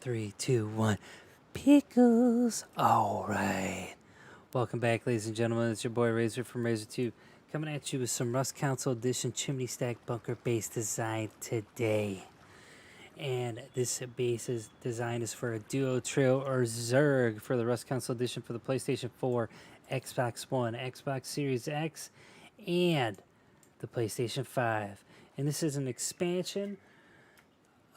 Three, two, one. Pickles. All right. Welcome back, ladies and gentlemen. It's your boy Razor from Razor2, coming at you with some Rust Council Edition Chimney Stack bunker base design today. And this base design is for a Duo, Trio, or Zerg for the Rust Council Edition for the PlayStation 4, Xbox One, Xbox Series X, and the PlayStation 5. And this is an expansion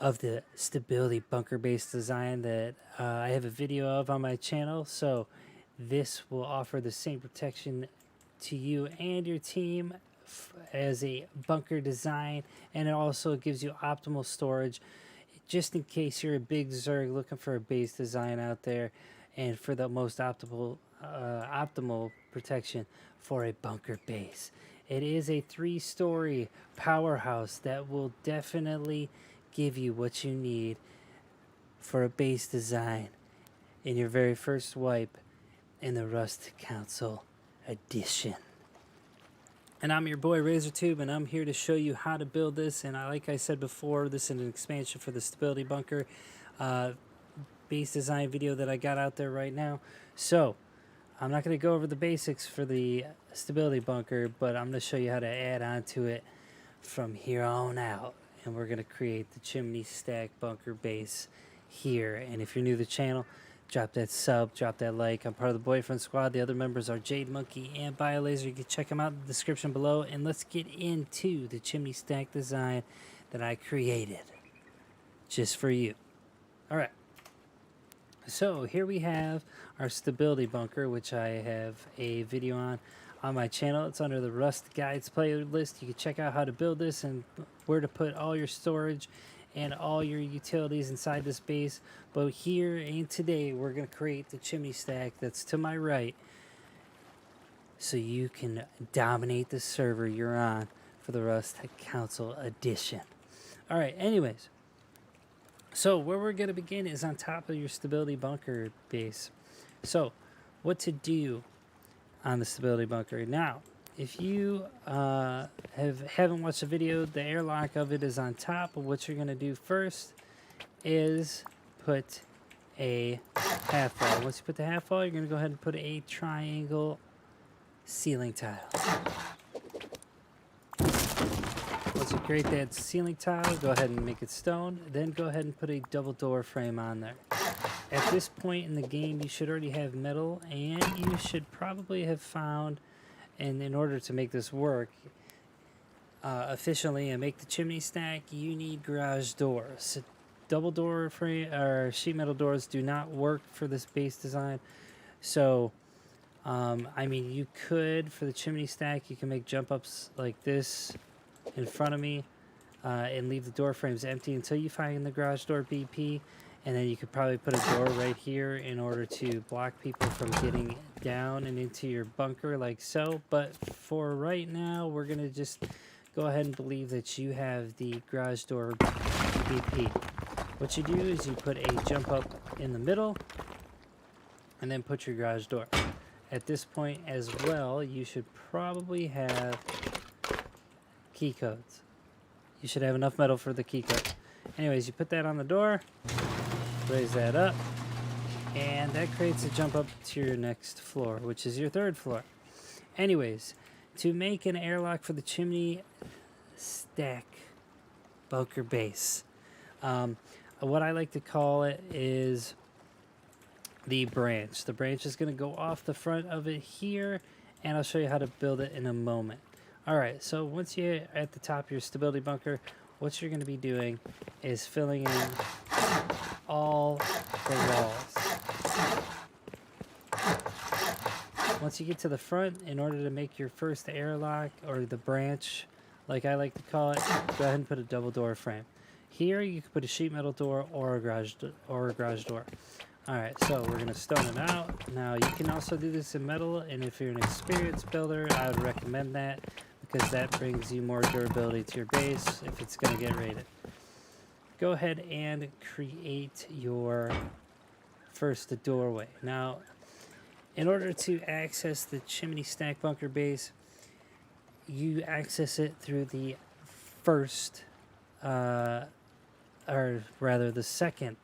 of the stability bunker base design that I have a video of on my channel. So this will offer the same protection to you and your team as a bunker design, and it also gives you optimal storage just in case you're a big Zerg looking for a base design out there and for the most optimal protection for a bunker base. It is a 3-story powerhouse that will definitely give you what you need for a base design in your very first wipe in the Rust Council Edition. And I'm your boy RazorTube, and I'm here to show you how to build this. And like I said before, this is an expansion for the stability bunker base design video that I got out there right now. So I'm not going to go over the basics for the stability bunker, but I'm going to show you how to add on to it from here on out. And we're going to create the Chimney Stack bunker base here. And if you're new to the channel, drop that sub, drop that like. I'm part of the Boyfriend Squad. The other members are Jade Monkey and BioLaser. You can check them out in the description below. And let's get into the Chimney Stack design that I created just for you. All right. So here we have our stability bunker, which I have a video on my channel. It's under the Rust Guides playlist. You can check out how to build this and where to put all your storage and all your utilities inside this base. But here and today, we're going to create the chimney stack that's to my right so you can dominate the server you're on for the Rust Council Edition. All right, anyways. So where we're going to begin is on top of your stability bunker base. So what to do on the stability bunker. Now, if you haven't watched the video, the airlock of it is on top. But what you're going to do first is put a half wall. Once you put the half wall, you're going to go ahead and put a triangle ceiling tile. Once you create that ceiling tile, go ahead and make it stone. Then go ahead and put a double door frame on there. At this point in the game, you should already have metal, and you should probably have found, and in order to make this work efficiently and make the chimney stack, you need garage doors. Double door frame or sheet metal doors do not work for this base design. So, I mean, you could, for the chimney stack, you can make jump ups like this in front of me and leave the door frames empty until you find the garage door BP. And then you could probably put a door right here in order to block people from getting down and into your bunker like so. But for right now, we're going to just go ahead and believe that you have the garage door BP. What you do is you put a jump up in the middle and then put your garage door. At this point as well, you should probably have key codes. You should have enough metal for the key code. Anyways, you put that on the door. Raise that up, and that creates a jump up to your next floor, which is your third floor. Anyways, to make an airlock for the chimney stack bunker base, what I like to call it is the branch. The branch is going to go off the front of it here, and I'll show you how to build it in a moment. All right, so once you're at the top of your stability bunker, what you're going to be doing is filling in all the walls. Once you get to the front, in order to make your first airlock, or the branch, like I like to call it, go ahead and put a double door frame. Here, you can put a sheet metal door or a garage door. All right, so we're going to stone it out. Now, you can also do this in metal, and if you're an experienced builder, I would recommend that because that brings you more durability to your base if it's going to get raided. Go ahead and create your first doorway. Now, in order to access the chimney stack bunker base, you access it through the first, or rather the second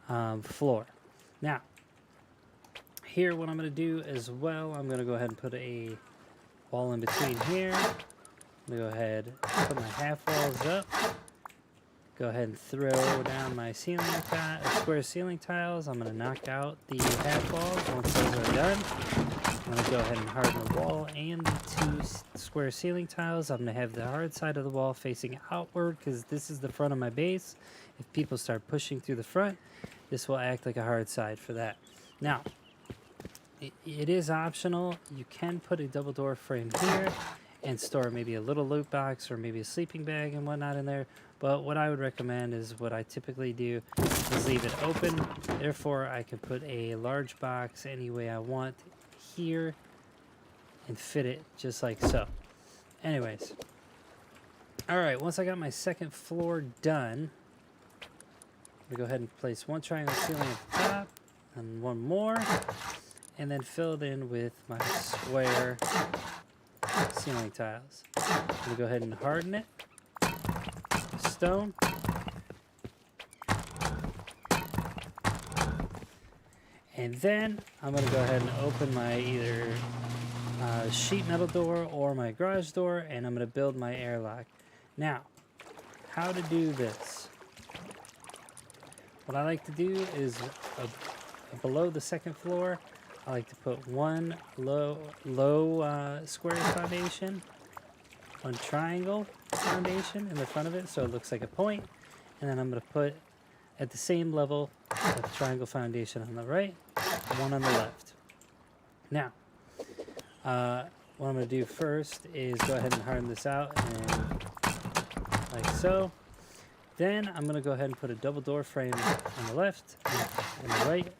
floor. Now, here what I'm going to do as well, I'm going to go ahead and put a wall in between here. I'm going to go ahead and put my half walls up. Go ahead and throw down my square ceiling tiles. I'm going to knock out the half walls. Once those are done, I'm going to go ahead and harden the wall and the 2 square ceiling tiles. I'm going to have the hard side of the wall facing outward because this is the front of my base. If people start pushing through the front, this will act like a hard side for that. Now, it is optional. You can put a double door frame here and store maybe a little loot box or maybe a sleeping bag and whatnot in there. But what I would recommend is what I typically do is leave it open. Therefore, I can put a large box any way I want here and fit it just like so. Anyways, all right, once I got my second floor done, I'm gonna go ahead and place 1 triangle ceiling at the top and 1 more, and then fill it in with my square ceiling tiles. I'm gonna go ahead and harden it. Stone. And then I'm going to go ahead and open my either sheet metal door or my garage door, and I'm going to build my airlock. Now, how to do this? What I like to do is below the second floor, I like to put 1 low square foundation, 1 triangle foundation in the front of it so it looks like a point, and then I'm going to put at the same level a triangle foundation on the right, 1 on the left. Now, what I'm going to do first is go ahead and harden this out and like so. Then I'm going to go ahead and put a double door frame on the left and the right,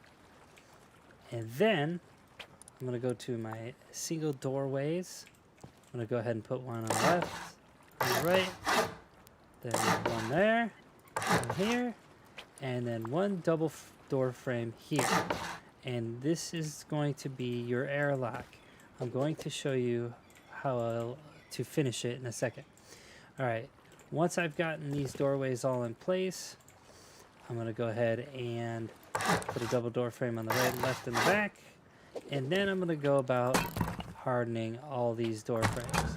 and then I'm going to go to my single doorways. I'm going to go ahead and put 1 on the left, on the right, then 1 there, 1 here, and then 1 double door frame here. And this is going to be your airlock. I'm going to show you how to finish it in a second. All right, once I've gotten these doorways all in place, I'm going to go ahead and put a double door frame on the right and left and the back, and then I'm going to go about hardening all these door frames.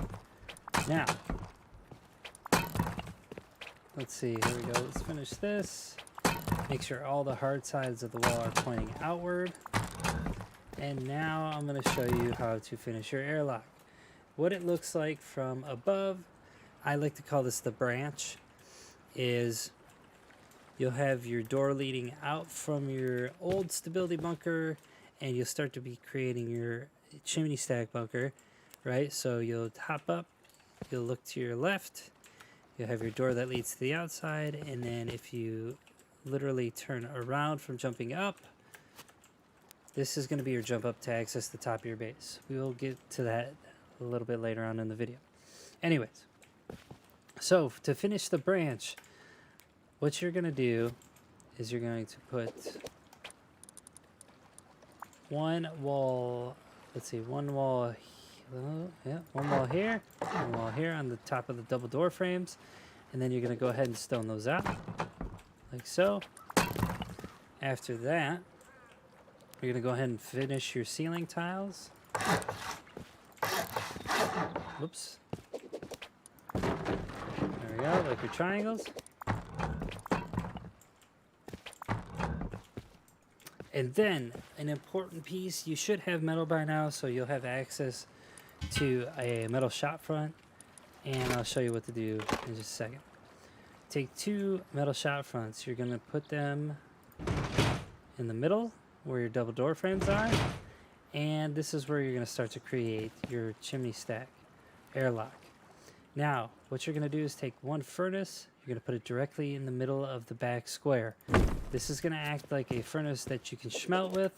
Now, let's see, here we go. Let's finish this. Make sure all the hard sides of the wall are pointing outward. And now I'm going to show you how to finish your airlock. What it looks like from above, I like to call this the branch, is you'll have your door leading out from your old stability bunker, and you'll start to be creating your chimney stack bunker, right? So you'll hop up, you'll look to your left, you'll have your door that leads to the outside, and then if you literally turn around from jumping up, this is going to be your jump up to access the top of your base. We will get to that a little bit later on in the video. Anyways, so to finish the branch, what you're going to do is you're going to put 1 wall, let's see, 1 wall, yeah, 1 wall here, 1 wall here on the top of the double door frames, and then you're going to go ahead and stone those out, like so. After that, you're going to go ahead and finish your ceiling tiles. Whoops. There we go, like your triangles. And then, an important piece, you should have metal by now, so you'll have access to a metal shop front, and I'll show you what to do in just a second. Take 2 metal shop fronts, you're going to put them in the middle where your double door frames are, and this is where you're going to start to create your chimney stack airlock. Now, what you're going to do is take 1 furnace, you're going to put it directly in the middle of the back square. This is going to act like a furnace that you can smelt with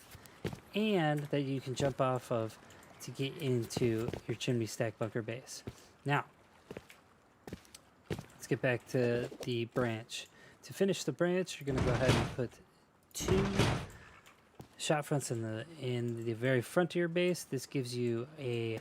and that you can jump off of to get into your chimney stack bunker base. Now, let's get back to the branch. To finish the branch, you're going to go ahead and put 2 shop fronts in the very front of your base. This gives you a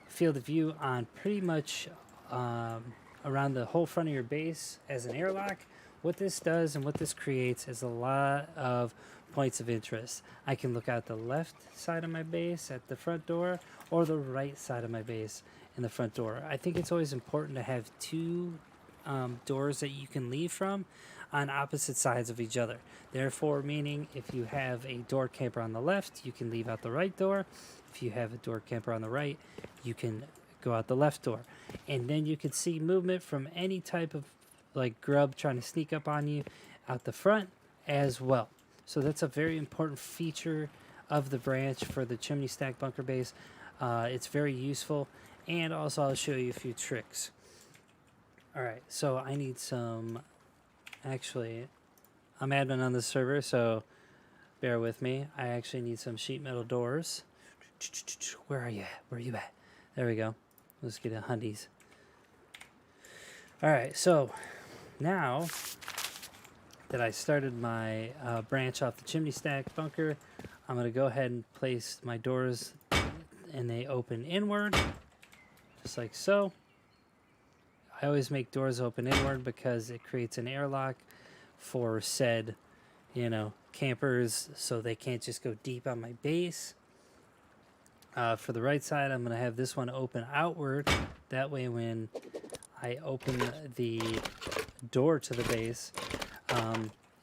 field of view on pretty much around the whole front of your base as an airlock. what this does and what this creates is a lot of points of interest. I can look out the left side of my base at the front door or the right side of my base in the front door. I think it's always important to have two doors that you can leave from on opposite sides of each other. Therefore, meaning if you have a door camper on the left, you can leave out the right door. If you have a door camper on the right, you can go out the left door. And then you can see movement from any type of like grub trying to sneak up on you out the front as well. So that's a very important feature of the branch for the Chimney Stack bunker base. It's very useful, and also I'll show you a few tricks. Alright, so I need some, actually, I'm admin on this server, so bear with me. I actually need some sheet metal doors. Where are you at? Where are you at? There we go. Let's get a hundies. Alright, so now that I started my branch off the Chimney Stack bunker, I'm going to go ahead and place my doors, and they open inward, just like so. I always make doors open inward because it creates an airlock for said, you know, campers, so they can't just go deep on my base. For the right side, I'm going to have this one open outward. That way when I open the door to the base,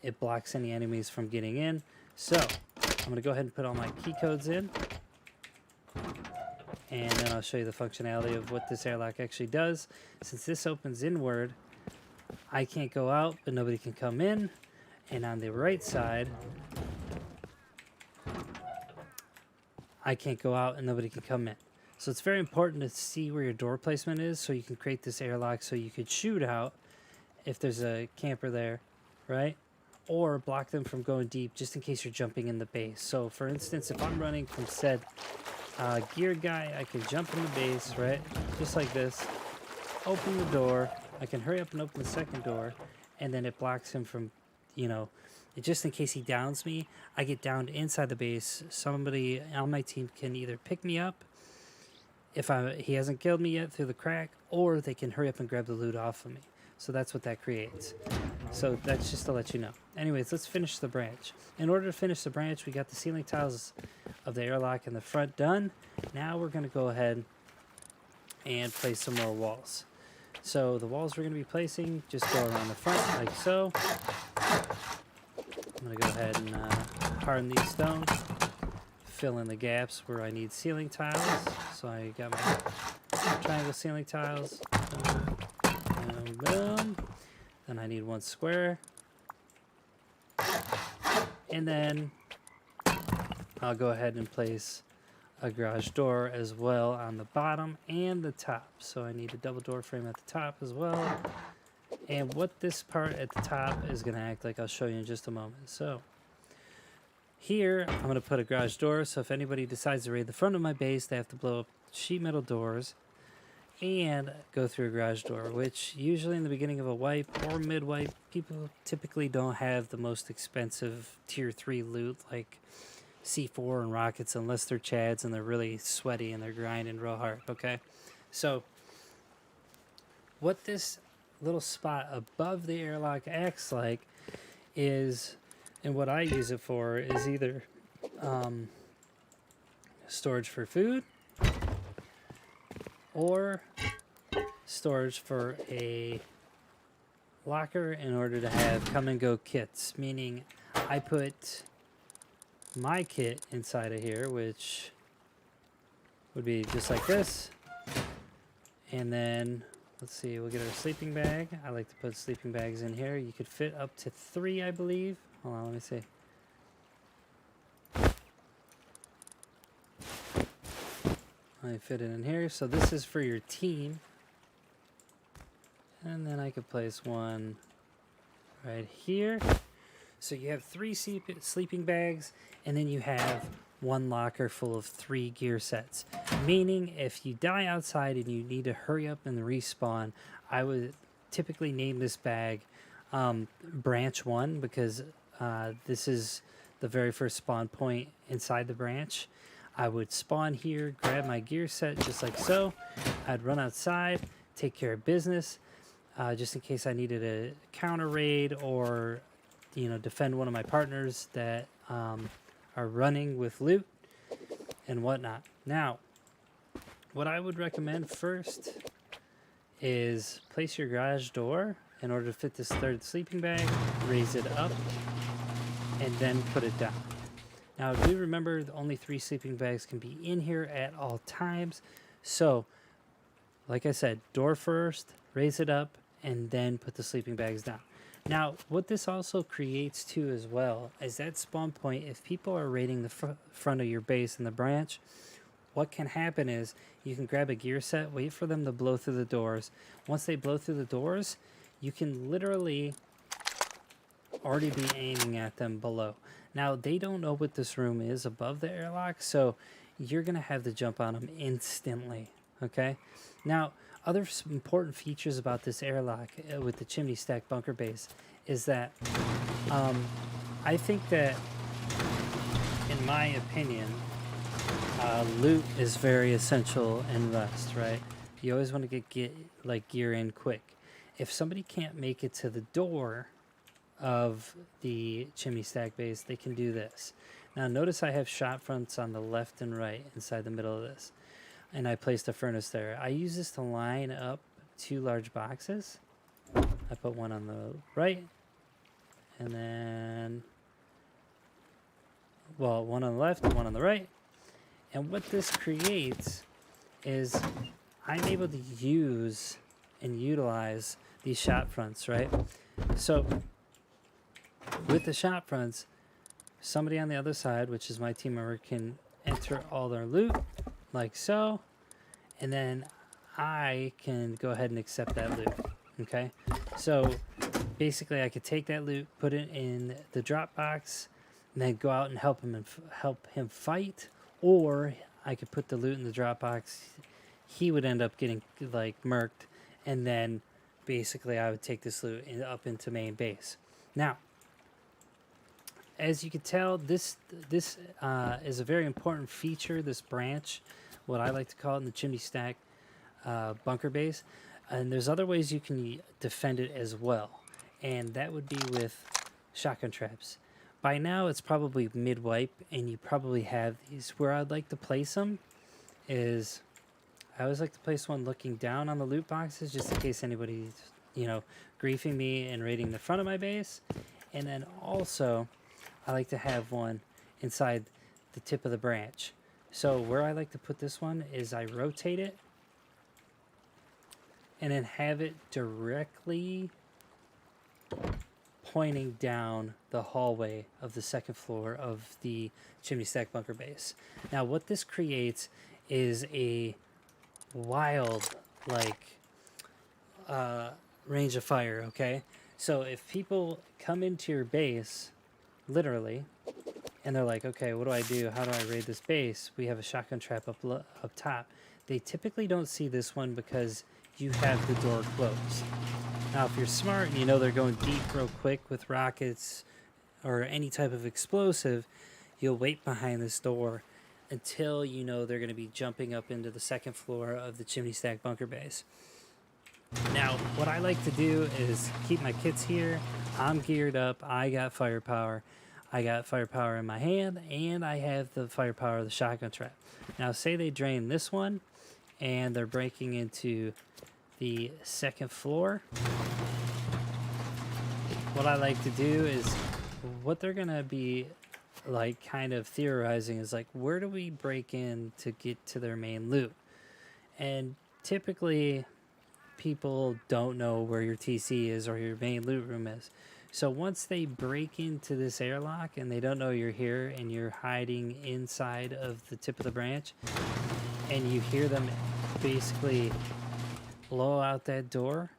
it blocks any enemies from getting in. So I'm going to go ahead and put all my key codes in, and then I'll show you the functionality of what this airlock actually does. Since this opens inward, I can't go out, but nobody can come in. And on the right side, I can't go out and nobody can come in. So it's very important to see where your door placement is so you can create this airlock so you could shoot out if there's a camper there, right? Or block them from going deep just in case you're jumping in the base. So for instance, if I'm running from said geared guy, I can jump in the base, right? Just like this. Open the door. I can hurry up and open the second door, and then it blocks him from, you know, just in case he downs me, I get downed inside the base. Somebody on my team can either pick me up if he hasn't killed me yet through the crack, or they can hurry up and grab the loot off of me. So that's what that creates. So that's just to let you know. Anyways, let's finish the branch. In order to finish the branch, we got the ceiling tiles of the airlock in the front done. Now we're going to go ahead and place some more walls. So the walls we're going to be placing just go around the front like so. I'm going to go ahead and harden these stones, fill in the gaps where I need ceiling tiles. So I got my triangle ceiling tiles. Boom, boom, boom. Then I need one square. And then I'll go ahead and place a garage door as well on the bottom and the top. So I need a double door frame at the top as well. And what this part at the top is going to act like, I'll show you in just a moment. So here I'm going to put a garage door, so if anybody decides to raid the front of my base, they have to blow up sheet metal doors and go through a garage door, which usually in the beginning of a wipe or mid-wipe, people typically don't have the most expensive tier 3 loot like C4 and rockets unless they're chads and they're really sweaty and they're grinding real hard, okay? So what this little spot above the airlock acts like is, and what I use it for, is either storage for food or storage for a locker in order to have come and go kits, meaning I put my kit inside of here, which would be just like this, and then let's see, we'll get our sleeping bag. I like to put sleeping bags in here. You could fit up to 3, I believe. Hold on, let me see. I fit it in here. So this is for your team. And then I could place one right here. So you have 3 sleeping bags, and then you have 1 locker full of 3 gear sets. Meaning, if you die outside and you need to hurry up and respawn, I would typically name this bag Branch 1, because this is the very first spawn point inside the branch. I would spawn here, grab my gear set just like so. I'd run outside, take care of business. just in case I needed a counter raid or, defend one of my partners that are running with loot and whatnot. Now, what I would recommend first is place your garage door in order to fit this third sleeping bag, raise it up, and then put it down. Now, do remember only 3 sleeping bags can be in here at all times. So, like I said, door first, raise it up, and then put the sleeping bags down. Now, what this also creates too as well is that spawn point, if people are raiding the front of your base in the branch, what can happen is you can grab a gear set, wait for them to blow through the doors. Once they blow through the doors, you can literally already be aiming at them below. Now, they don't know what this room is above the airlock, so you're going to have to jump on them instantly, okay? Now, other important features about this airlock with the Chimney Stack bunker base is that I think that, in my opinion, loot is very essential in Rust, right? You always want to get like gear in quick. If somebody can't make it to the door of the Chimney Stack base, they can do this. Now notice I have shot fronts on the left and right inside the middle of this, and I placed a furnace there. I use this to line up 2 large boxes. I put one on the right, and then, well, one on the left and one on the right. And what this creates is I'm able to use and utilize these shot fronts, right? So with the shot fronts, somebody on the other side, which is my team member, can enter all their loot like so, and then I can go ahead and accept that loot. Okay, so basically I could take that loot, put it in the drop box, and then go out and help him fight, or I could put the loot in the drop box. He would end up getting like murked, and then basically I would take this loot up into main base. Now, as you can tell, this is a very important feature, this branch, what I like to call it in the Chimney Stack bunker base. And there's other ways you can defend it as well, and that would be with shotgun traps. By now it's probably mid-wipe, and you probably have these. Where I'd like to place them is, I always like to place one looking down on the loot boxes, just in case anybody's, griefing me and raiding the front of my base. And then also, I like to have one inside the tip of the branch. So where I like to put this one is I rotate it, and then have it directly pointing down the hallway of the second floor of the Chimney Stack bunker base. Now what this creates is a wild range of fire, okay? So if people come into your base, literally, and they're like, okay, what do I do? How do I raid this base? We have a shotgun trap up top. They typically don't see this one because you have the door closed. Now, if you're smart and you know they're going deep real quick with rockets or any type of explosive, you'll wait behind this door until you know they're going to be jumping up into the second floor of the Chimney Stack bunker base. Now, what I like to do is keep my kits here. I'm geared up. I got firepower. I got firepower in my hand, and I have the firepower of the shotgun trap. Now, say they drain this one, and they're breaking into the second floor. What I like to do is, what they're gonna be like kind of theorizing is like, where do we break in to get to their main loot? And typically people don't know where your TC is or your main loot room is. So once they break into this airlock and they don't know you're here and you're hiding inside of the tip of the branch, and you hear them basically blow out that door,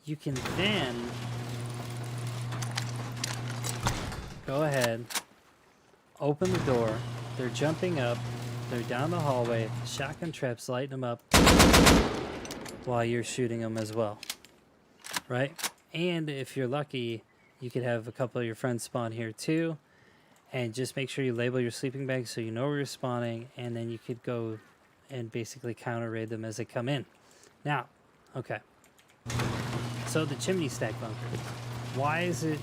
you can then go ahead, open the door, they're jumping up, they're down the hallway, shotgun traps lighting them up while you're shooting them as well, right? And if you're lucky, you could have a couple of your friends spawn here too, and just make sure you label your sleeping bags so you know where you're spawning, and then you could go and basically counter raid them as they come in. Now, okay, So the Chimney Stack bunker, why is it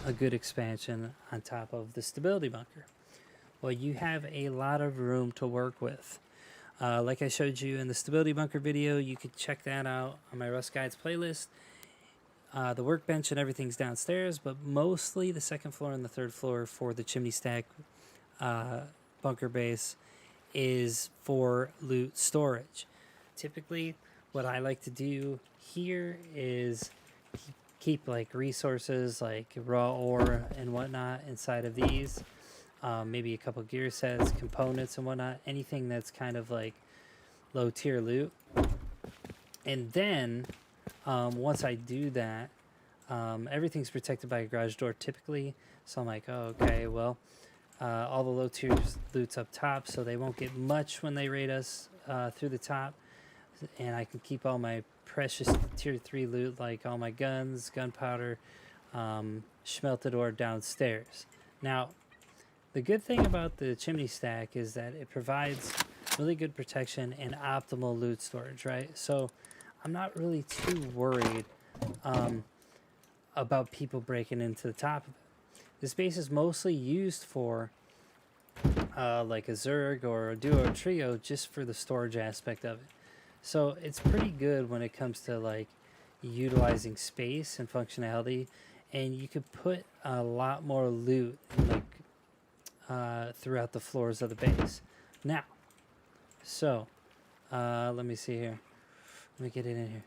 a good expansion on top of the stability bunker? Well, you have a lot of room to work with. Like I showed you in the stability bunker video, you could check that out on my Rust Guides playlist. The workbench and everything's downstairs, but mostly the second floor and the third floor for the Chimney Stack bunker base is for loot storage. Typically, what I like to do here is keep like resources like raw ore and whatnot inside of these. Maybe a couple gear sets, components and whatnot, anything that's kind of like low tier loot. And then once I do that, everything's protected by a garage door typically. So I'm like, oh, okay, well, all the low tier loot's up top, so they won't get much when they raid us through the top. And I can keep all my precious tier 3 loot, like all my guns, gunpowder, smelted ore downstairs. Now, the good thing about the Chimney Stack is that it provides really good protection and optimal loot storage, right? So I'm not really too worried about people breaking into the top of it. This base is mostly used for like a Zerg or a duo or trio, just for the storage aspect of it. So it's pretty good when it comes to like utilizing space and functionality, and you could put a lot more loot like throughout the floors of the base. Now, so let me see here. Let me get it in here.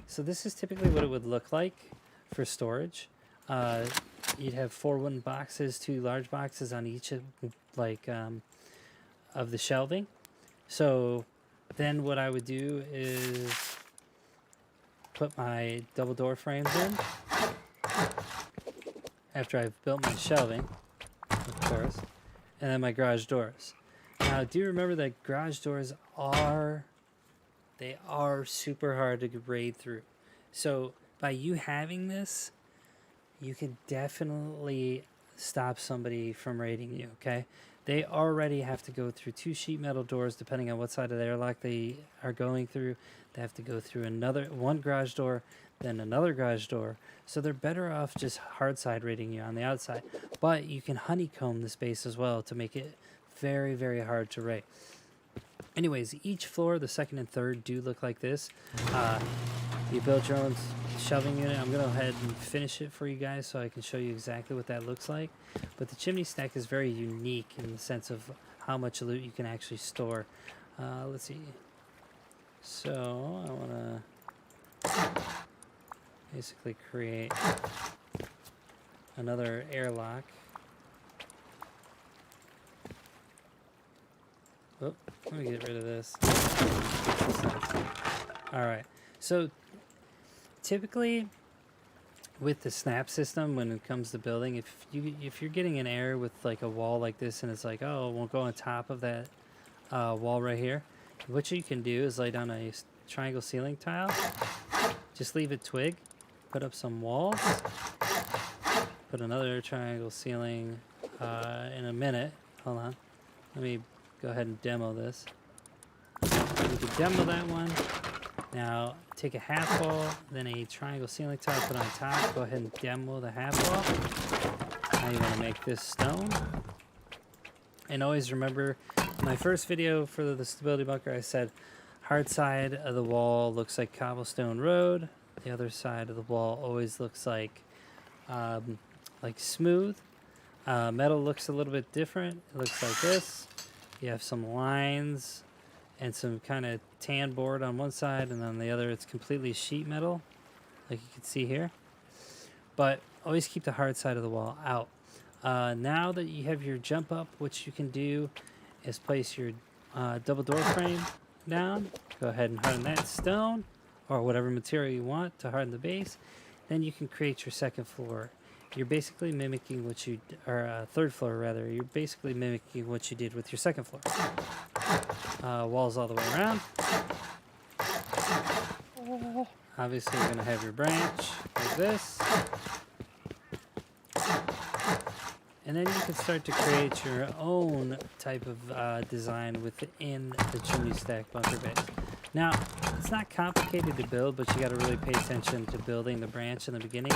So this is typically what it would look like for storage. You'd have 4 wooden boxes, 2 large boxes on each of the shelving. So then what I would do is put my double door frames in after I've built my shelving, of course, and then my garage doors. Now, do remember that garage doors are super hard to raid through. So by you having this, you can definitely stop somebody from raiding you, okay? They already have to go through 2 sheet metal doors, depending on what side of the airlock they are going through. They have to go through one garage door, then another garage door. So they're better off just hard side raiding you on the outside. But you can honeycomb the space as well to make it very, very hard to raid. Anyways, each floor, the second and third, do look like this. You build your own shelving unit. I'm going to go ahead and finish it for you guys so I can show you exactly what that looks like. But the Chimney Stack is very unique in the sense of how much loot you can actually store. Let's see. So I want to basically create another airlock. Oh, let me get rid of this. Alright, so typically with the snap system, when it comes to building, if you're getting an error with like a wall like this and it's like, oh, it won't go on top of that wall right here, what you can do is lay down a triangle ceiling tile, just leave it twig, put up some walls, put another triangle ceiling in a minute. Hold on, let me go ahead and demo this. You can demo that one. Now take a half wall, then a triangle ceiling tile, put on top. Go ahead and demo the half wall. Now you're going to make this stone. And always remember, in my first video for the stability bunker, I said hard side of the wall looks like cobblestone road. The other side of the wall always looks like smooth. Metal looks a little bit different. It looks like this. You have some lines and some kind of tan board on one side, and on the other it's completely sheet metal, like you can see here. But always keep the hard side of the wall out. Now that you have your jump up, what you can do is place your double door frame down. Go ahead and harden that stone or whatever material you want to harden the base. Then you can create your second floor. You're basically mimicking what you, or third floor rather, you're basically mimicking what you did with your second floor. Walls all the way around. Obviously you're going to have your branch like this. And then you can start to create your own type of design within the Chimney Stack bunker base. Now, it's not complicated to build, but you got to really pay attention to building the branch in the beginning,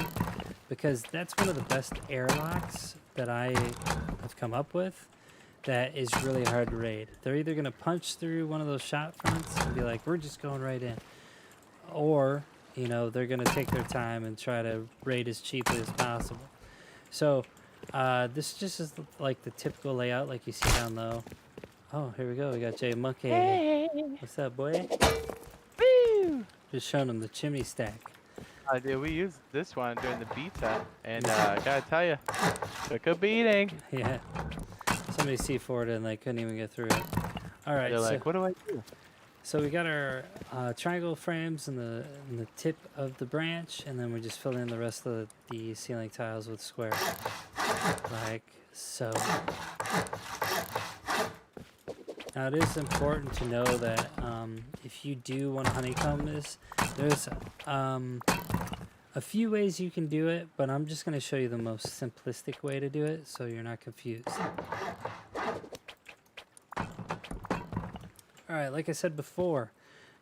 because that's one of the best airlocks that I have come up with that is really hard to raid. They're either going to punch through one of those shot fronts and be like, we're just going right in, or, you know, they're going to take their time and try to raid as cheaply as possible. So this just is like the typical layout like you see down low. Oh, here we go. We got Jay Monkey. Hey. What's up, boy? Woo! Just showing him the chimney stack. Dude, we used this one during the beta, and I gotta tell you, took a beating. Yeah. Somebody C4'd and they couldn't even get through it. All right. They're like, what do I do? So we got our triangle frames in the tip of the branch, and then we just fill in the rest of the ceiling tiles with square, like so. Now it is important to know that if you do want to honeycomb this, there's a few ways you can do it, but I'm just going to show you the most simplistic way to do it so you're not confused. Alright, like I said before,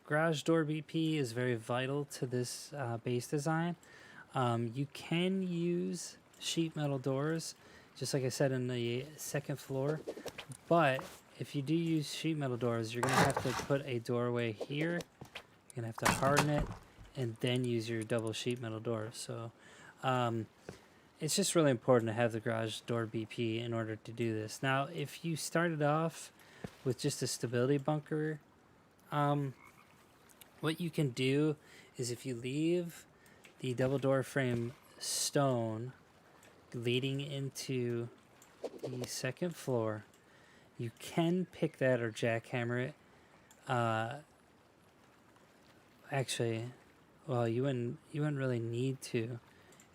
garage door BP is very vital to this base design. You can use sheet metal doors, just like I said in the second floor, but if you do use sheet metal doors, you're going to have to put a doorway here, you're going to have to harden it, and then use your double sheet metal doors. So it's just really important to have the garage door BP in order to do this. Now, if you started off with just a stability bunker, what you can do is if you leave the double door frame stone leading into the second floor, you can pick that or jackhammer it. Actually, well, you wouldn't really need to.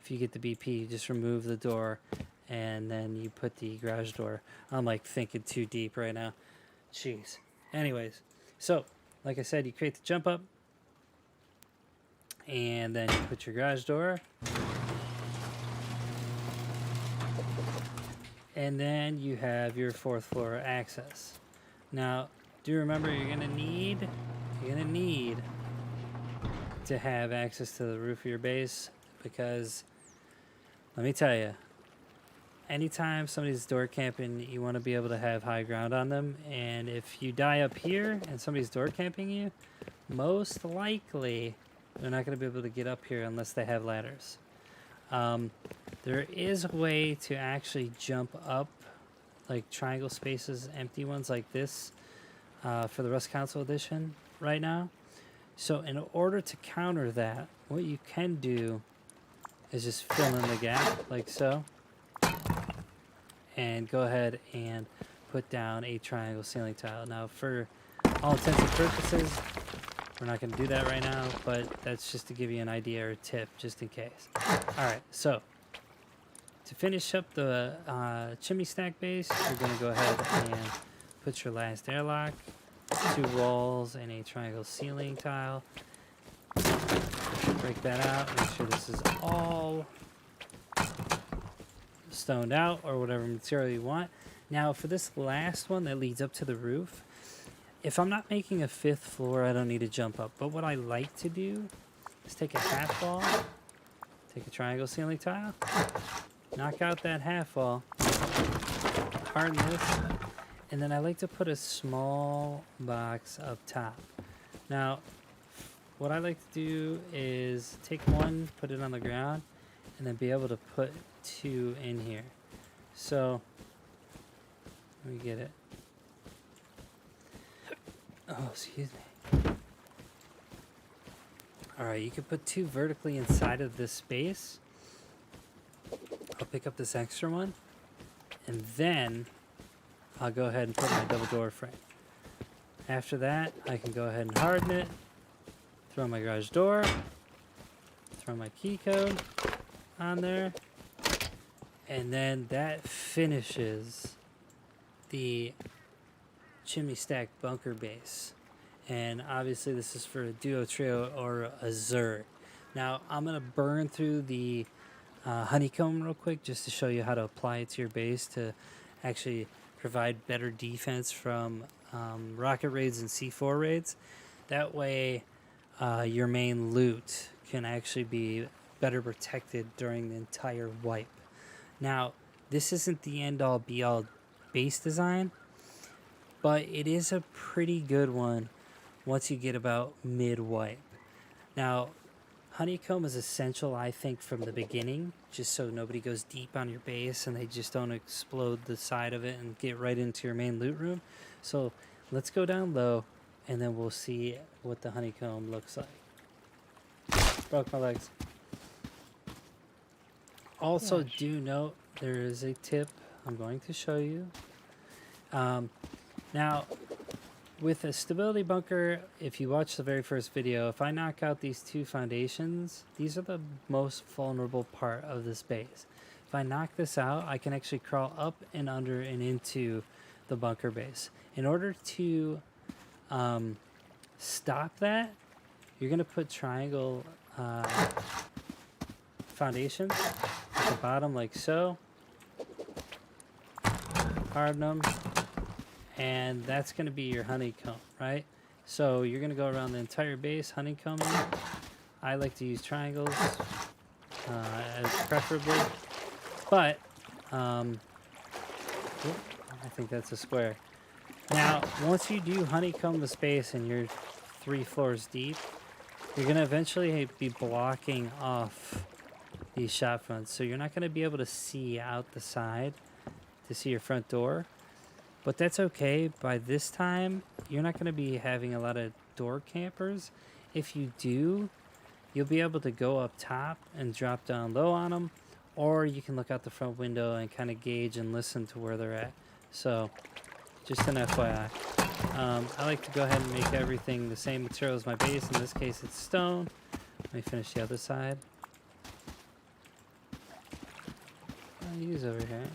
If you get the BP, you just remove the door and then you put the garage door. I'm like thinking too deep right now. Jeez. Anyways, so like I said, you create the jump up, and then you put your garage door, and then you have your fourth floor access. Now, do remember you're gonna need to have access to the roof of your base, because let me tell you, anytime somebody's door camping, you want to be able to have high ground on them. And if you die up here and somebody's door camping you, most likely they're not going to be able to get up here unless they have ladders. There is a way to actually jump up, like triangle spaces, empty ones like this, for the Rust Council Edition right now. So in order to counter that, what you can do is just fill in the gap like so, and go ahead and put down a triangle ceiling tile. Now, for all intents and purposes, we're not going to do that right now, but that's just to give you an idea or a tip, just in case. Alright, so to finish up the chimney stack base, you're going to go ahead and put your last airlock, 2 walls, and a triangle ceiling tile. Break that out, make sure this is all stoned out or whatever material you want. Now for this last one that leads up to the roof, if I'm not making a 5th floor, I don't need to jump up, but what I like to do is take a half wall, take a triangle ceiling tile, knock out that half wall, harden this, and then I like to put a small box up top. Now what I like to do is take one, put it on the ground, and then be able to put 2 in here. So let me get it. Oh, excuse me. Alright, you can put 2 vertically inside of this space. I'll pick up this extra one, and then I'll go ahead and put my double door frame. After that, I can go ahead and harden it, throw my garage door, throw my key code on there, and then that finishes the chimney stack bunker base. And obviously this is for a duo, trio, or a Xur. Now I'm going to burn through the honeycomb real quick just to show you how to apply it to your base to actually provide better defense from rocket raids and C4 raids. That way your main loot can actually be better protected during the entire wipe. Now, this isn't the end-all be-all base design, but it is a pretty good one once you get about mid-wipe. Now, Honeycomb is essential, I think, from the beginning, just so nobody goes deep on your base and they just don't explode the side of it and get right into your main loot room. So let's go down low, and then we'll see what the Honeycomb looks like. Broke my legs. Also, Gosh. do note there is a tip I'm going to show you. Now, with a stability bunker, if you watch the very first video, if I knock out these two foundations, these are the most vulnerable part of this base. If I knock this out, I can actually crawl up and under and into the bunker base. In order to stop that, you're going to put triangle foundations at the bottom like so. Harden them. And that's going to be your honeycomb, right? So you're going to go around the entire base honeycombing. I like to use triangles as preferably. But, I think that's a square. Now, once you do honeycomb the space and you're 3 floors deep, you're going to eventually be blocking off these shop fronts. So you're not going to be able to see out the side to see your front door. But that's okay. By this time, you're not going to be having a lot of door campers. If you do, you'll be able to go up top and drop down low on them. Or you can look out the front window and kind of gauge and listen to where they're at. So, just an FYI. I like to go ahead and make everything the same material as my base. In this case, it's stone. Let me finish the other side. I'll use over here.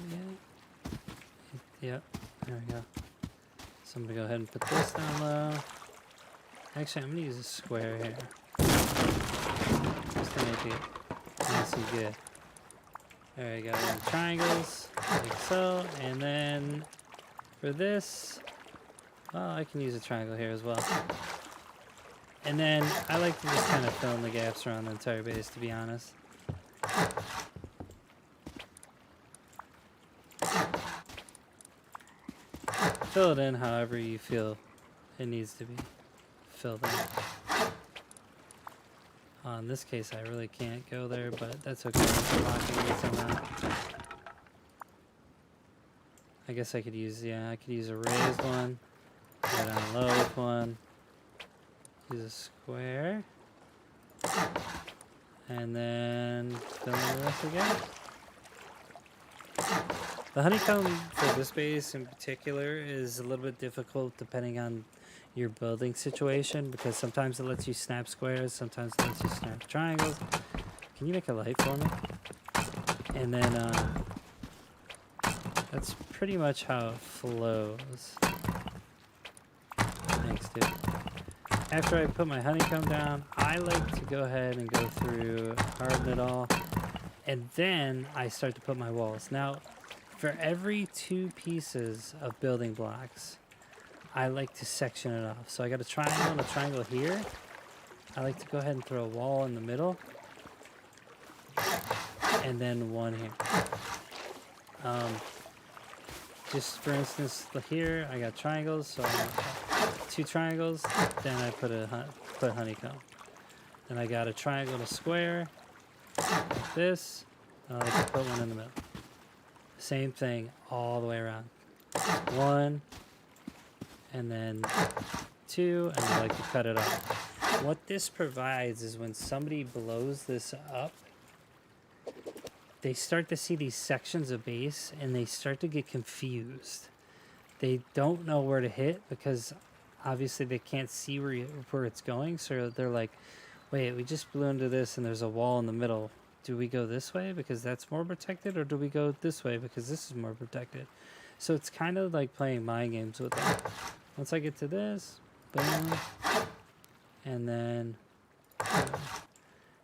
Yeah. Yep. There we go. So I'm going to go ahead and put this down low. Actually, I'm going to use a square here. Just to make it nice and good. There we go. And triangles, like so. And then for this, well, I can use a triangle here as well. And then I like to just kind of fill in the gaps around the entire base, to be honest. Fill it in however you feel it needs to be filled in. In this case, I really can't go there, but that's okay. I'm blocking it somehow. I guess I could use, I could use a raised one. Go down low with one. Use a square. And then fill in the rest again. The honeycomb for this base in particular is a little bit difficult depending on your building situation, because sometimes it lets you snap squares, sometimes it lets you snap triangles. Can you make a light for me? And then that's pretty much how it flows. Thanks, dude. After I put my honeycomb down, I like to go ahead and go through, harden it all, and then I start to put my walls. Now, for every 2 pieces of building blocks, I like to section it off. So I got a triangle and a triangle here. I like to go ahead and throw a wall in the middle. And then one here. Just for instance, here I got triangles, so 2 triangles. Then I put honeycomb. Then I got a triangle and a square, like this. I like to put one in the middle. Same thing all the way around. 1, and then 2, and I like to cut it off. What this provides is when somebody blows this up, they start to see these sections of base and they start to get confused. They don't know where to hit because obviously they can't see where it's going, so they're like, wait, we just blew into this and there's a wall in the middle. Do we go this way because that's more protected, or do we go this way because this is more protected? So it's kind of like playing mind games with them. Once I get to this, boom, and then boom.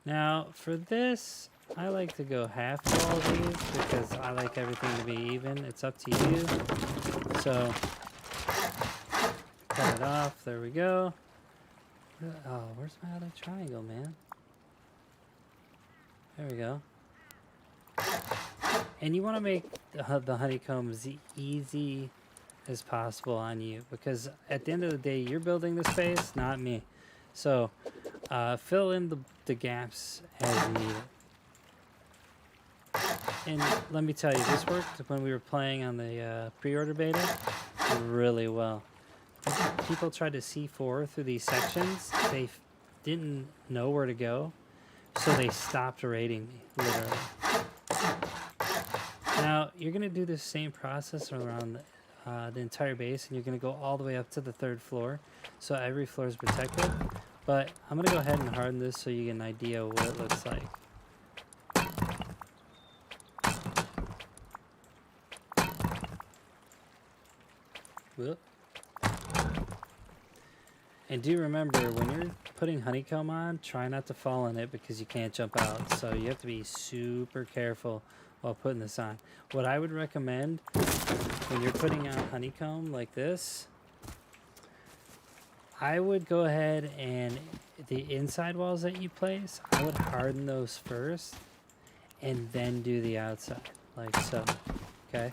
Now for this, I like to go half of all of these because I like everything to be even. It's up to you. So cut it off. There we go. Oh, where's my other triangle, man? There we go. And you want to make the honeycomb as easy as possible on you, because at the end of the day, you're building the space, not me. So fill in the gaps as needed. And let me tell you, this worked when we were playing on the pre-order beta really well. People tried to C4 through these sections. They didn't know where to go, so they stopped raiding me, literally. Now, you're going to do the same process around the entire base, and you're going to go all the way up to the 3rd floor, so every floor is protected. But I'm going to go ahead and harden this so you get an idea of what it looks like. Whoop. And do remember, when you're putting honeycomb on, try not to fall in it because you can't jump out. So you have to be super careful while putting this on. What I would recommend when you're putting on honeycomb like this, I would go ahead and the inside walls that you place, I would harden those first and then do the outside, like so, okay?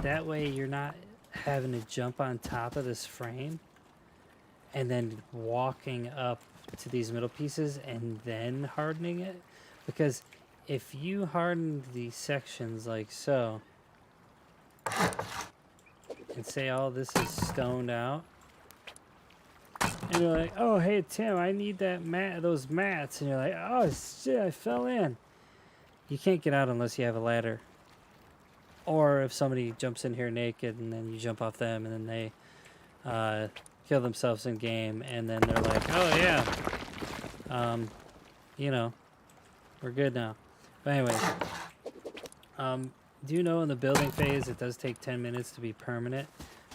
That way you're not having to jump on top of this frame and then walking up to these middle pieces and then hardening it. Because if you harden these sections like so, and say all this is stoned out, and you're like, oh, hey, Tim, I need that those mats. And you're like, oh, shit, I fell in. You can't get out unless you have a ladder. Or if somebody jumps in here naked and then you jump off them and then they kill themselves in game. And then they're like, oh, yeah, you know, we're good now. But anyway, do you know in the building phase it does take 10 minutes to be permanent?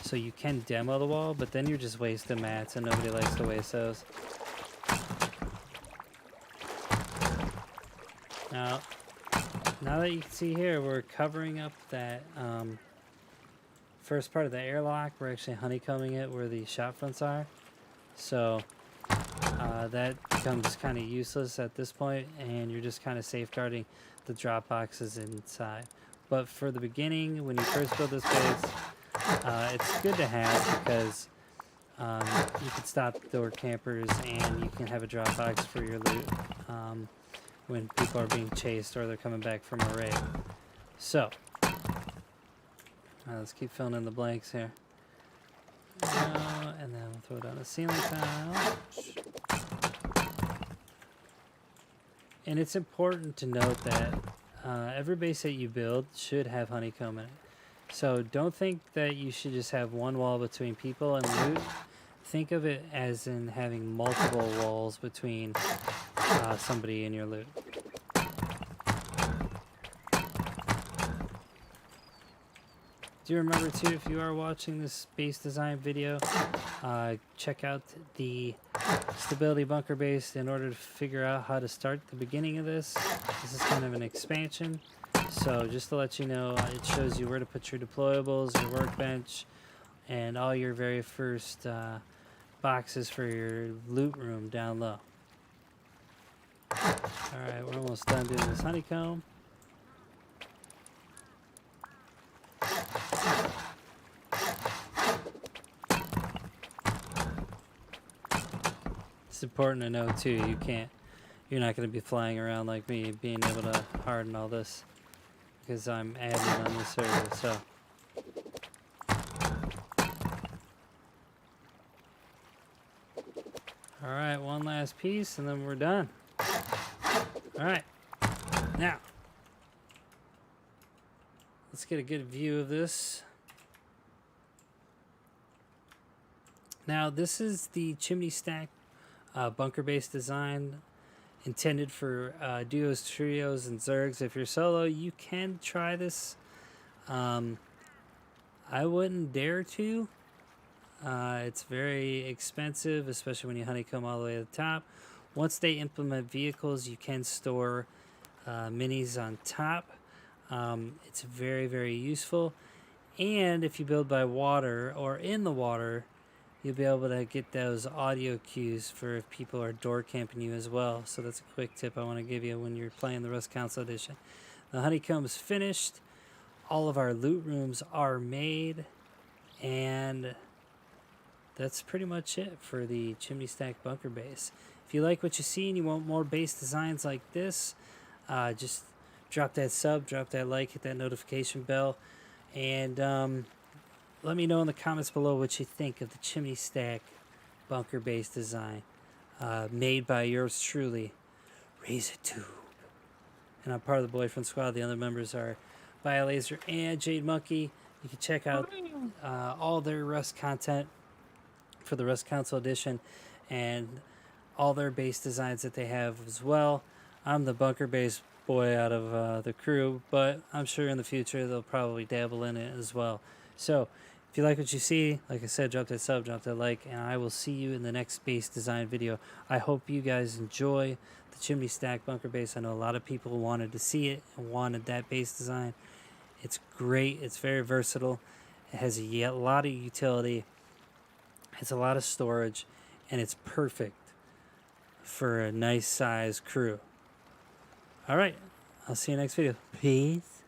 So you can demo the wall, but then you're just wasting mats, and nobody likes to waste those. Now that you can see here, we're covering up that first part of the airlock. We're actually honeycombing it where the shop fronts are. So that becomes kind of useless at this point, and you're just kind of safeguarding the drop boxes inside. But for the beginning, when you first build this base, it's good to have because you can stop door campers and you can have a drop box for your loot when people are being chased or they're coming back from a raid. So, let's keep filling in the blanks here. And then we'll throw down a ceiling tile. And it's important to note that every base that you build should have honeycomb in it. So don't think that you should just have one wall between people and loot. Think of it as in having multiple walls between somebody and your loot. Do remember too, if you are watching this base design video, check out the stability bunker base in order to figure out how to start the beginning of this. This is kind of an expansion. So just to let you know, it shows you where to put your deployables, your workbench, and all your very first boxes for your loot room down low. Alright, we're almost done doing this honeycomb. It's important to know too, you're not going to be flying around like me, being able to harden all this. Because I'm admin on this server, so. Alright, one last piece and then we're done. Alright, now, let's get a good view of this. Now, this is the Chimney Stack bunker base design. Intended for duos, trios, and zergs. If you're solo, you can try this. I wouldn't dare to. It's very expensive, especially when you honeycomb all the way to the top. Once they implement vehicles, you can store minis on top. It's very, very useful. And if you build by water or in the water, you'll be able to get those audio cues for if people are door camping you as well. So that's a quick tip I want to give you when you're playing the Rust Council Edition. The Honeycomb's finished. All of our loot rooms are made. And that's pretty much it for the Chimney Stack bunker base. If you like what you see and you want more base designs like this, just drop that sub, drop that like, hit that notification bell, and let me know in the comments below what you think of the Chimney Stack bunker base design made by yours truly, RazorTube. And I'm part of the Boyfriend Squad. The other members are Biolaser and Jade Monkey. You can check out all their Rust content for the Rust Council Edition and all their base designs that they have as well. I'm the bunker base boy out of the crew, but I'm sure in the future they'll probably dabble in it as well. So if you like what you see, like I said, drop that sub, drop that like, and I will see you in the next base design video. I hope you guys enjoy the Chimney Stack bunker base. I know a lot of people wanted to see it and wanted that base design. It's great. It's very versatile. It has a lot of utility. It's a lot of storage, and it's perfect for a nice size crew. All right, I'll see you next video. Peace.